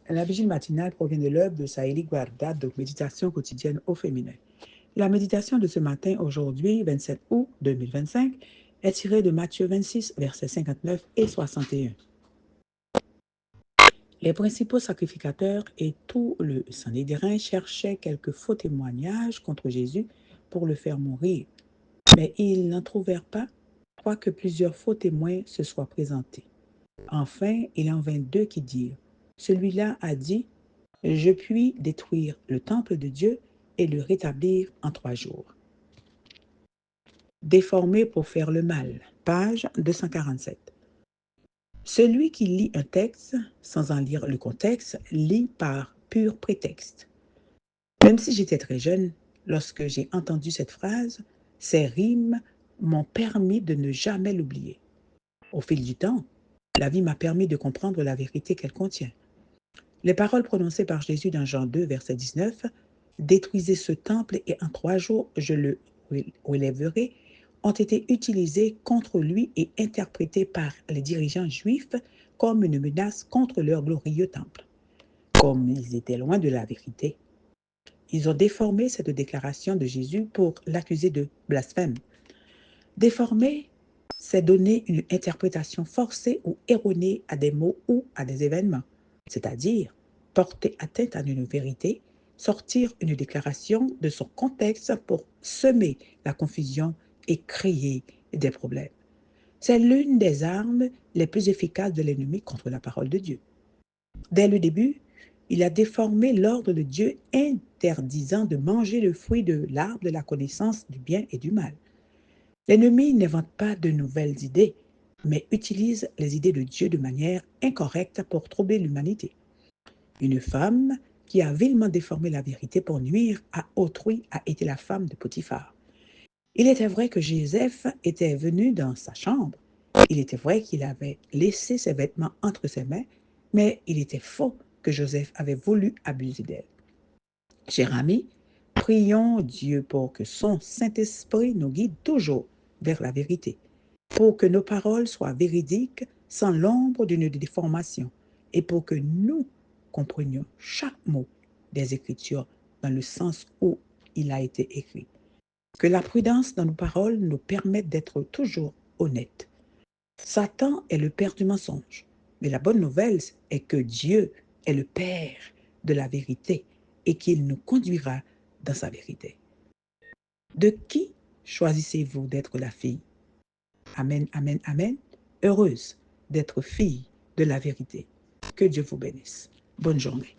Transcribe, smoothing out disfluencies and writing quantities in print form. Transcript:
La vigile matinale provient de l'œuvre de Saïli Guarda, donc méditation quotidienne au féminin. La méditation de ce matin, aujourd'hui, 27 août 2025, est tirée de Matthieu 26, versets 59 et 61. Les principaux sacrificateurs et tout le Sanhédrin cherchaient quelques faux témoignages contre Jésus pour le faire mourir, mais ils n'en trouvèrent pas, quoique plusieurs faux témoins se soient présentés. Enfin, il en vint deux qui dirent, « Celui-là a dit, je puis détruire le temple de Dieu et le rétablir en 3 jours. » Déformé pour faire le mal, page 247. Celui qui lit un texte sans en lire le contexte lit par pur prétexte. Même si j'étais très jeune, lorsque j'ai entendu cette phrase, ces rimes m'ont permis de ne jamais l'oublier. Au fil du temps, la vie m'a permis de comprendre la vérité qu'elle contient. Les paroles prononcées par Jésus dans Jean 2, verset 19, « Détruisez ce temple et en 3 jours je le relèverai », ont été utilisées contre lui et interprétées par les dirigeants juifs comme une menace contre leur glorieux temple. Comme ils étaient loin de la vérité, ils ont déformé cette déclaration de Jésus pour l'accuser de blasphème. Déformer, c'est donner une interprétation forcée ou erronée à des mots ou à des événements, c'est-à-dire porter atteinte à une vérité, sortir une déclaration de son contexte pour semer la confusion et créer des problèmes. C'est l'une des armes les plus efficaces de l'ennemi contre la parole de Dieu. Dès le début, il a déformé l'ordre de Dieu interdisant de manger le fruit de l'arbre de la connaissance du bien et du mal. L'ennemi n'invente pas de nouvelles idées, mais utilise les idées de Dieu de manière incorrecte pour troubler l'humanité. Une femme qui a vilement déformé la vérité pour nuire à autrui a été la femme de Potiphar. Il était vrai que Joseph était venu dans sa chambre. Il était vrai qu'il avait laissé ses vêtements entre ses mains, mais il était faux que Joseph avait voulu abuser d'elle. Chers amis, prions Dieu pour que son Saint-Esprit nous guide toujours vers la vérité, pour que nos paroles soient véridiques sans l'ombre d'une déformation et pour que nous comprenions chaque mot des Écritures dans le sens où il a été écrit. Que la prudence dans nos paroles nous permette d'être toujours honnêtes. Satan est le père du mensonge, mais la bonne nouvelle est que Dieu est le Père de la vérité et qu'il nous conduira dans sa vérité. De qui choisissez-vous d'être la fille? Amen, amen, amen. Heureuse d'être fille de la vérité. Que Dieu vous bénisse. Bonne journée.